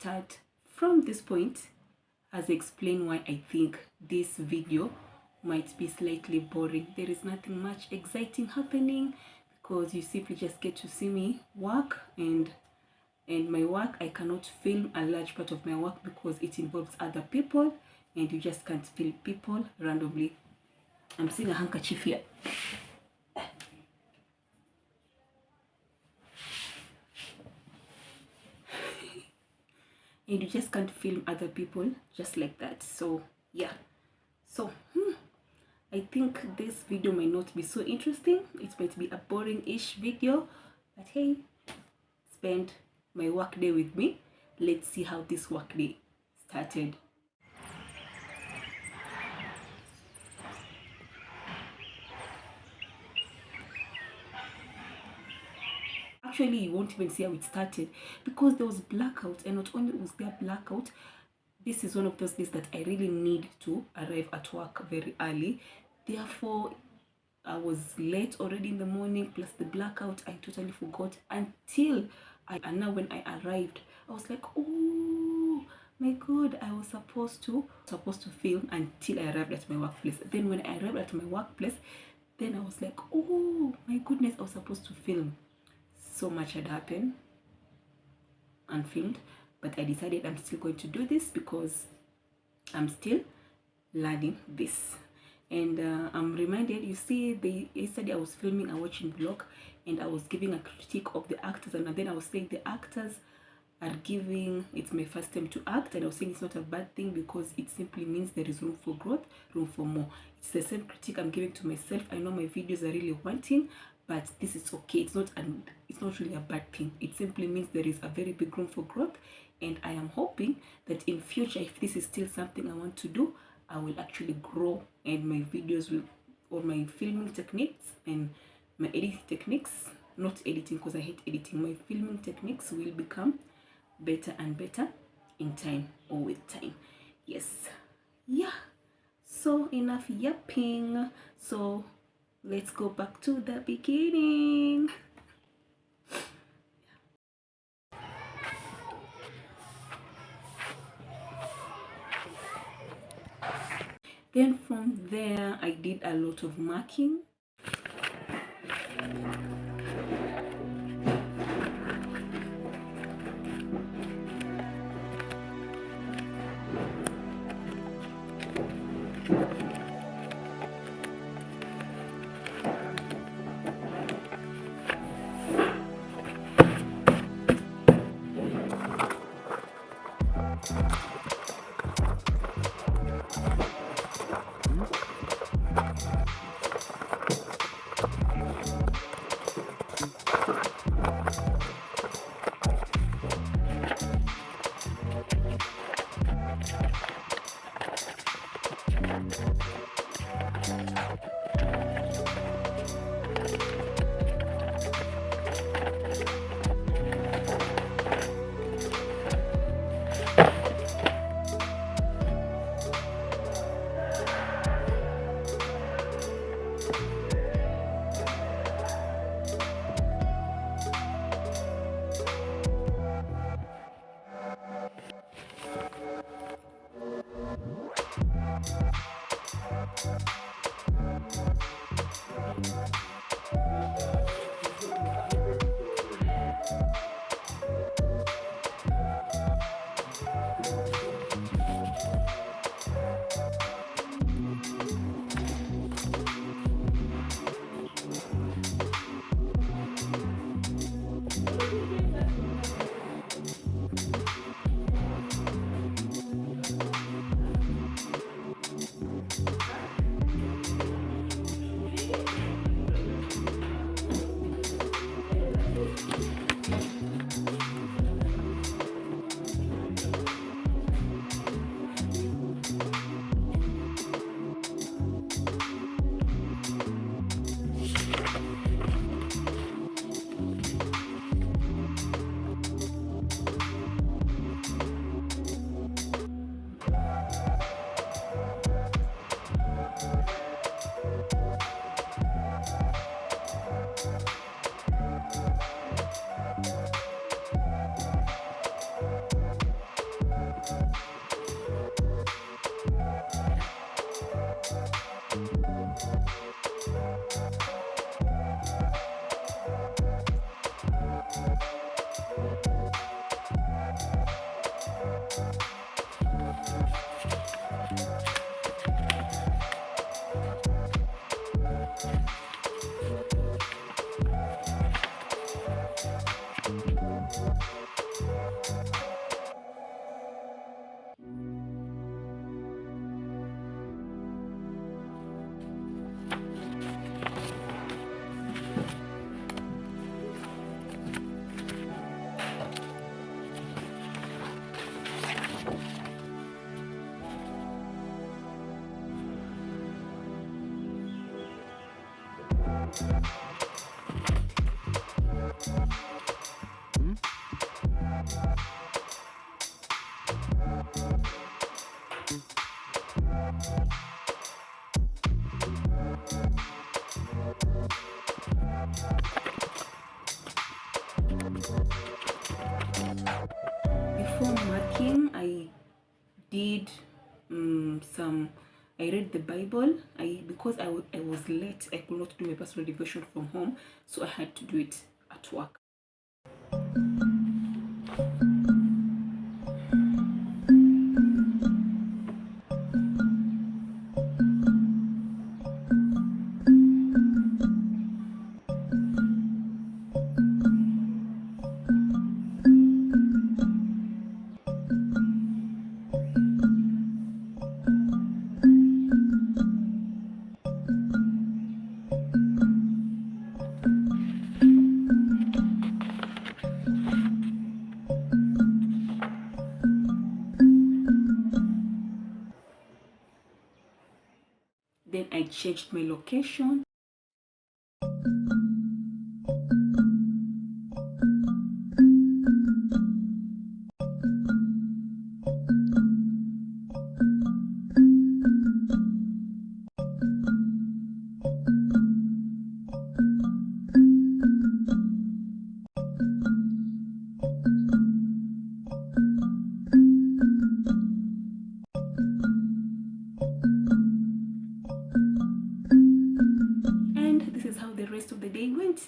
start from this point as I explain why I think this video might be slightly boring. There is nothing much exciting happening because you simply just get to see me work, and my work, I cannot film a large part of my work because it involves other people and you just can't film people randomly. I'm seeing a handkerchief here. And you just can't film other people just like that. So yeah, so I think this video might not be so interesting. It might be a boring-ish video, but hey, spend my work day with me. Let's see how this work day started. Actually, you won't even see how it started because there was blackout, and not only was there blackout, this is one of those days that I really need to arrive at work very early. Therefore, I was late already in the morning, plus the blackout. I totally forgot until and now when I arrived, I was like, oh my god, I was supposed to film until I arrived at my workplace. Then when I arrived at my workplace, then I was like, oh my goodness, I was supposed to film. So much had happened unfilmed, but I decided I'm still going to do this because I'm still learning this. And I'm reminded, you see, yesterday I was filming a watching vlog and I was giving a critique of the actors, and then I was saying the actors are giving, it's my first time to act, and I was saying it's not a bad thing because it simply means there is room for growth, room for more. It's the same critique I'm giving to myself. I know my videos are really wanting, but this is okay. It's not really a bad thing. It simply means there is a very big room for growth, and I am hoping that in future, if this is still something I want to do, I will actually grow, and my videos will, or my filming techniques and my editing techniques, not editing because I hate editing, my filming techniques will become better and better in time, or with time. Yes, yeah, so enough yapping, so let's go back to the beginning. Then from there I did a lot of marking. Before marking, I did I read the Bible. Because I was late, I could not do my personal devotion from home, so I had to do it at work. Then I changed my location. And this is how the rest of the day went.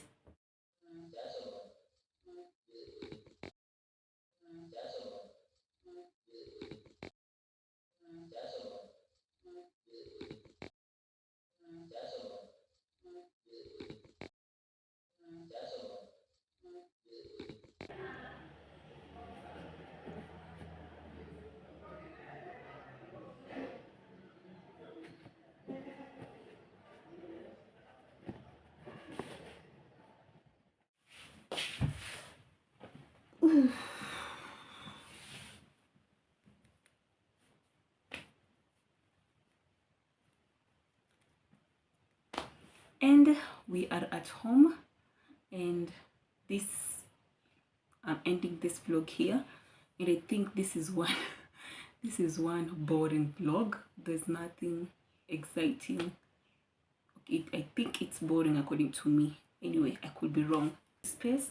And we are at home, and this I'm ending this vlog here, and I think this is one this is one boring vlog. There's nothing exciting. Okay, I think it's boring according to me. Anyway, I could be wrong.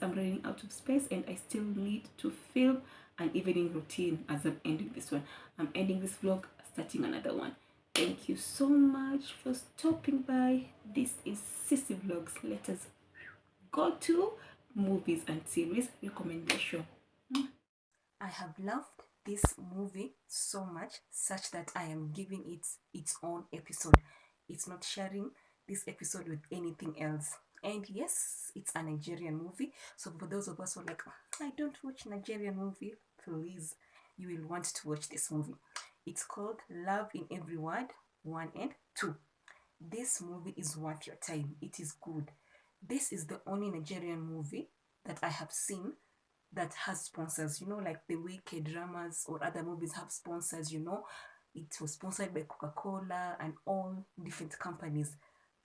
I'm running out of space, and I still need to film an evening routine as I'm ending this one. I'm ending this vlog, starting another one. Thank you so much for stopping by. This is Sissy Vlogs. Let us go to movies and series recommendation. I have loved this movie so much, such that I am giving it its own episode. It's not sharing this episode with anything else. And yes, it's a Nigerian movie. So for those of us who are like, I don't watch Nigerian movie, please, you will want to watch this movie. It's called Love in Every Word 1 and 2. This movie is worth your time. It is good. This is the only Nigerian movie that I have seen that has sponsors. You know, like the way K-dramas or other movies have sponsors, you know. It was sponsored by Coca-Cola and all different companies.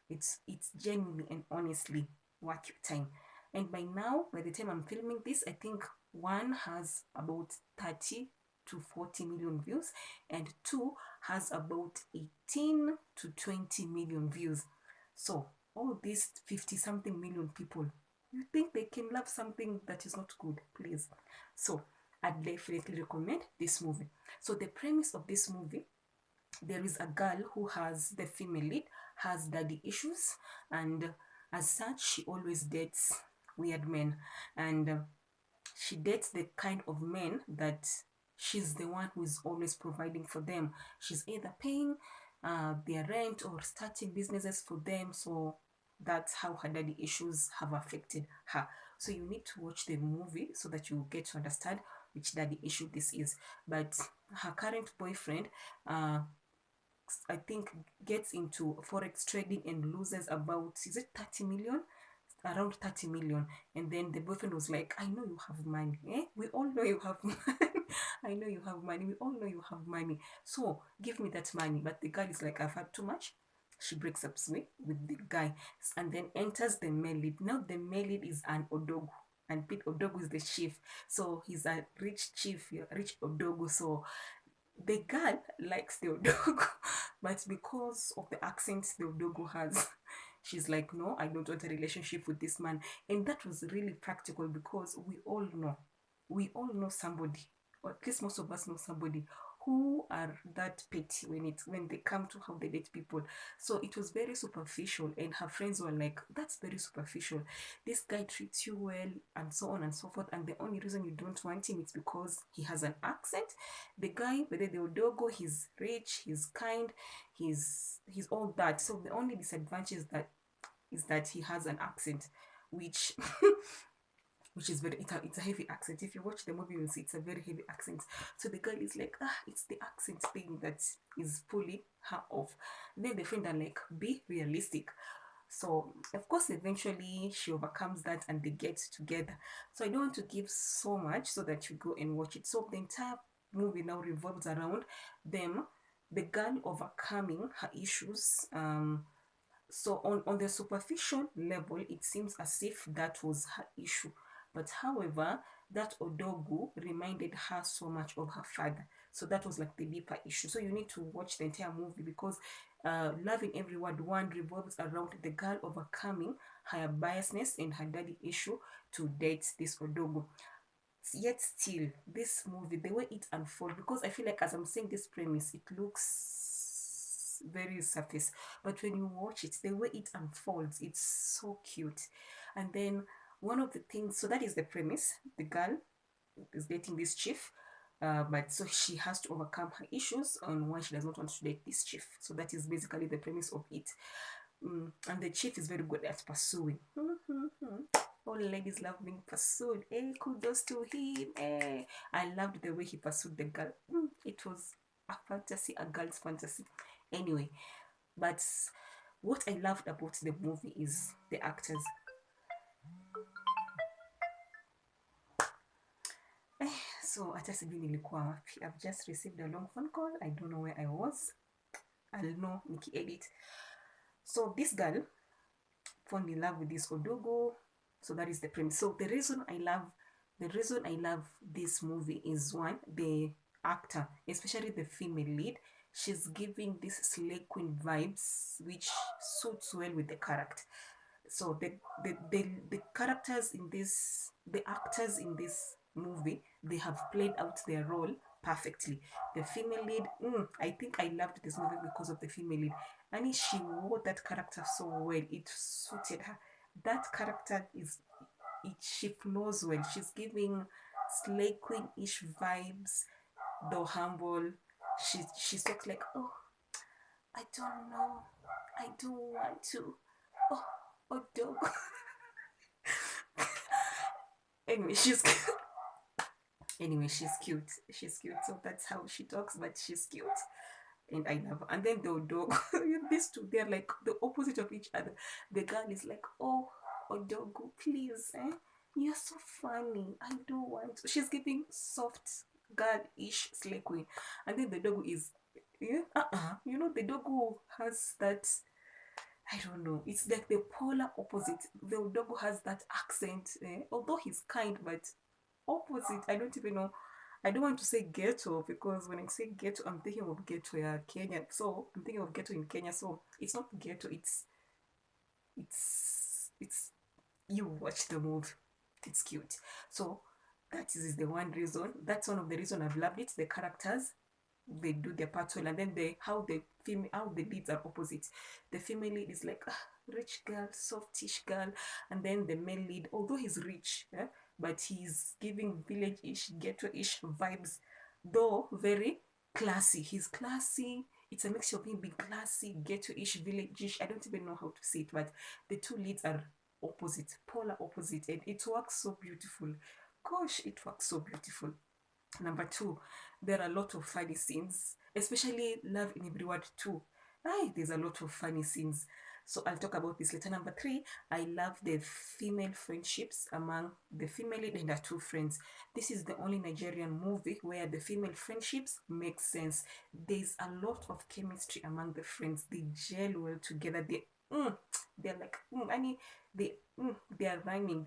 It's genuinely and honestly worth your time. And by now, by the time I'm filming this, I think one has about 30 to 40 million views, and two has about 18 to 20 million views. So all these 50 something million people, you think they can love something that is not good? Please. So I'd definitely recommend this movie. So the premise of this movie, there is a girl who has, the female lead has daddy issues, and as such she always dates weird men, and she dates the kind of men that she's the one who is always providing for them. She's either paying their rent or starting businesses for them. So that's how her daddy issues have affected her. So you need to watch the movie so that you get to understand which daddy issue this is. But her current boyfriend, I think, gets into forex trading and loses about, is it 30 million? Around 30 million. And then the boyfriend was like, I know you have money. We all know you have money. I know you have money. We all know you have money. So give me that money. But the girl is like, I've had too much. she breaks up with the guy, and then enters the male lead. Now the male lead is an Odogu, and Pete Odogu is the chief. So he's a rich chief, rich Odogu. So the girl likes the Odogu, but because of the accent the Odogu has, she's like, no, I don't want a relationship with this man. And that was really practical because we all know somebody, or at least most of us know somebody who are that petty when they come to how they date people. So it was very superficial, and her friends were like, that's very superficial. This guy treats you well, and so on and so forth, and the only reason you don't want him is because he has an accent. The guy, whether the Odogo, he's rich, he's kind, he's all that. So the only disadvantage is that he has an accent, which which is it's a heavy accent. If you watch the movie, you'll see it's a very heavy accent. So the girl is like, it's the accent thing that is pulling her off. Then the friend are like, be realistic. So of course, eventually she overcomes that and they get together. So I don't want to give so much so that you go and watch it. So the entire movie now revolves around them, the girl overcoming her issues. So on the superficial level, it seems as if that was her issue. But however, that Odogu reminded her so much of her father. So that was like the deeper issue. So you need to watch the entire movie because Love in Every Word one revolves around the girl overcoming her biasness and her daddy issue to date this Odogu. Yet still, this movie, the way it unfolds, because I feel like as I'm saying this premise, it looks very surface, but when you watch it, the way it unfolds, it's so cute. And then one of the things, so that is the premise. The girl is dating this chief, but so she has to overcome her issues on why she does not want to date this chief. So that is basically the premise of it. And the chief is very good at pursuing. All ladies love being pursued. Hey, kudos to him. Hey, I loved the way he pursued the girl. It was a fantasy, a girl's fantasy. Anyway, but what I loved about the movie is the actors. So hata sijui nilikuwa wapi. I've just received a long phone call. I don't know where I was. I'll know niki-edit. So this girl fall in love with this Odogo. So that is the premise. So the reason I love this movie is one, the actor, especially the female lead. She's giving this slay queen vibes, which suits well with the character. So the characters in this, the actors in this movie, they have played out their role perfectly. The female lead, I think I loved this movie because of the female lead. And she wore that character so well. It suited her. That character she flows well. She's giving slay queen-ish vibes, though humble. She talks like, oh, I don't know, I don't want to. Oh dog. Anyway, she's cute. She's cute. So that's how she talks, but she's cute. And I love her. And then the dog, these two, they're like the opposite of each other. The girl is like, oh dog, please, you're so funny. I don't want to. She's giving soft girl-ish slay queen. And then the dog is, the dog who has that, I don't know. It's like the polar opposite. The dog has that accent, although he's kind, but opposite. I don't even know. I don't want to say ghetto because when I say ghetto, I'm thinking of ghetto, Kenya. So I'm thinking of ghetto in Kenya. So it's not ghetto. It's. You watch the movie. It's cute. So that is the one reason. That's one of the reasons I've loved it. The characters, they do their part well, and then how the leads are opposite. The female lead is like rich girl, softish girl, and then the male lead, although he's rich, but he's giving village-ish, ghetto-ish vibes, though very classy. He's classy. It's a mixture of him being classy, ghetto-ish, village-ish. I don't even know how to say it, but the two leads are opposite, polar opposite, and it works so beautiful. Gosh, it works so beautiful. Number two, there are a lot of funny scenes, especially Love in Every Word 2. There's a lot of funny scenes. So I'll talk about this later. Number three, I love the female friendships among the female lead and her two friends. This is the only Nigerian movie where the female friendships make sense. There's a lot of chemistry among the friends. They gel well together. They're like, I mean, they are rhyming.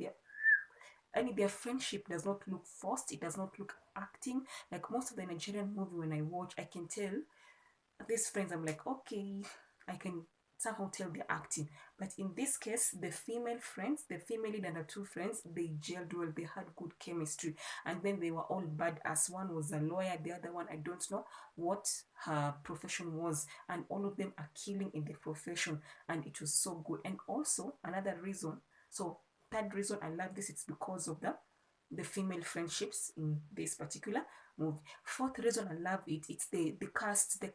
Their friendship does not look forced. It does not look acting. Like most of the Nigerian movie, when I watch, I can tell these friends, I'm like, okay, I can somehow tell they're acting. But in this case, the female friends, the female lead and the two friends, they gelled well, they had good chemistry. And then they were all badass. One was a lawyer, the other one, I don't know what her profession was. And all of them are killing in their profession. And it was so good. And also, another reason, so third reason I love this, it's because of the female friendships in this particular movie. Fourth reason I love it, it's the cast, the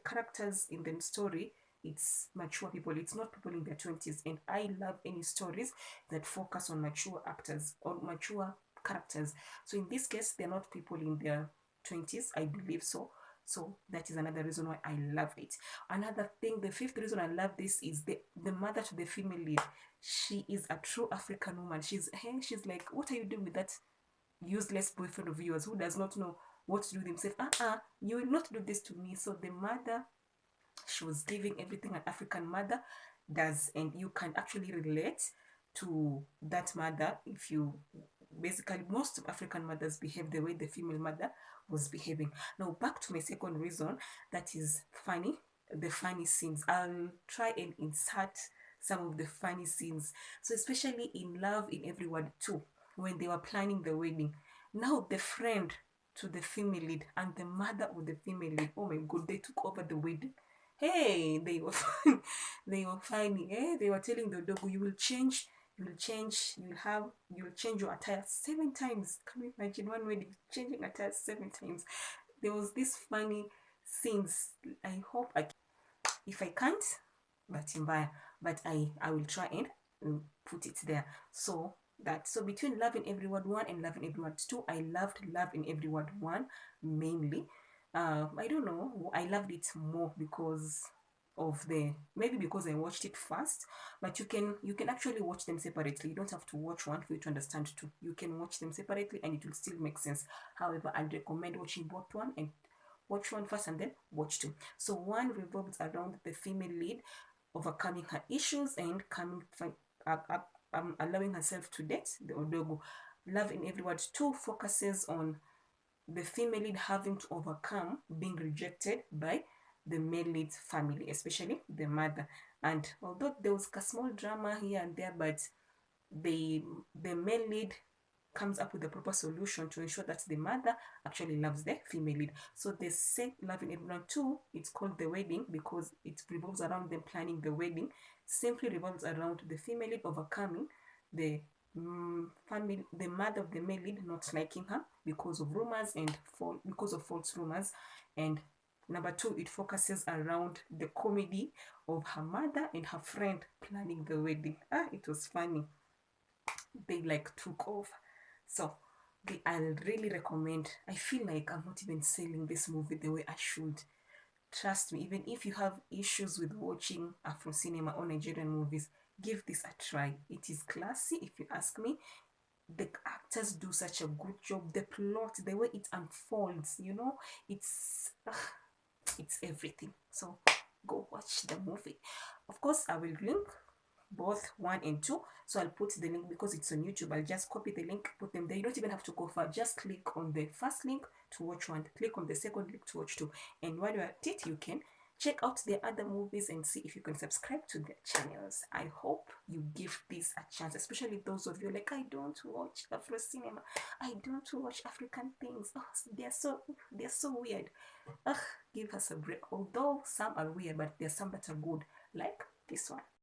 characters in the story. It's mature people. It's not people in their 20s. And I love any stories that focus on mature actors or mature characters. So in this case, they're not people in their 20s, I believe so. So that is another reason why I love it. Another thing, the fifth reason I love this is the mother to the female lead. She is a true African woman. She's like, what are you doing with that useless boyfriend of yours who does not know what to do with himself? You will not do this to me. So the mother, she was giving everything an African mother does, and you can actually relate to that mother. If you basically, most of African mothers behave the way the female mother was behaving. Now back to my second reason, that is funny, the funny scenes. I'll try and insert some of the funny scenes. So especially in Love in Every Word 2, when they were planning the wedding, now the friend to the female lead and the mother of the female lead, oh my god, they took over the wedding. Hey, they were fun. They were funny. Hey, they were telling the dog, you will change, you'll change your attire 7 times. Can you imagine one wedding changing attire 7 times? There was this funny scenes. I hope if I can't, but I will try and put it there. So between Love in Every Word 1 and Love in Every Word 2, I loved Love in Every Word 1 mainly. I don't know, I loved it more because of the, maybe because I watched it first. But you can actually watch them separately. You don't have to watch one for you to understand two. You can watch them separately and it will still make sense. However, I'd recommend watching both one and watch one first and then watch two. So one revolves around the female lead overcoming her issues and allowing herself to date the Odogo. Love in Every Word 2 focuses on the female lead having to overcome being rejected by the male lead's family, especially the mother. And although there was a small drama here and there, but the male lead comes up with a proper solution to ensure that the mother actually loves the female lead. So they say Love in Everyone 2, it's called The Wedding because it revolves around them planning the wedding, simply revolves around the female lead overcoming the the mother of the male lead not liking her because of rumors and because of false rumors. And number two, it focuses around the comedy of her mother and her friend planning the wedding. It was funny. They like took off. So I'll really recommend. I feel like I'm not even selling this movie the way I should. Trust me, even if you have issues with watching Afro cinema or Nigerian movies, give this a try. It is classy, if you ask me. The actors do such a good job. The plot, the way it unfolds, it's everything. So go watch the movie. Of course, I will link both 1 and 2. So I'll put the link because it's on YouTube. I'll just copy the link, put them there. You don't even have to go far. Just click on the first link to watch 1, click on the second link to watch 2. And while you're at it, you can check out their other movies and see if you can subscribe to their channels. I hope you give this a chance, especially those of you like, I don't watch Afro cinema, I don't watch African things. Oh, they're so weird. Ugh, give us a break. Although some are weird, but there's some that are good, like this one.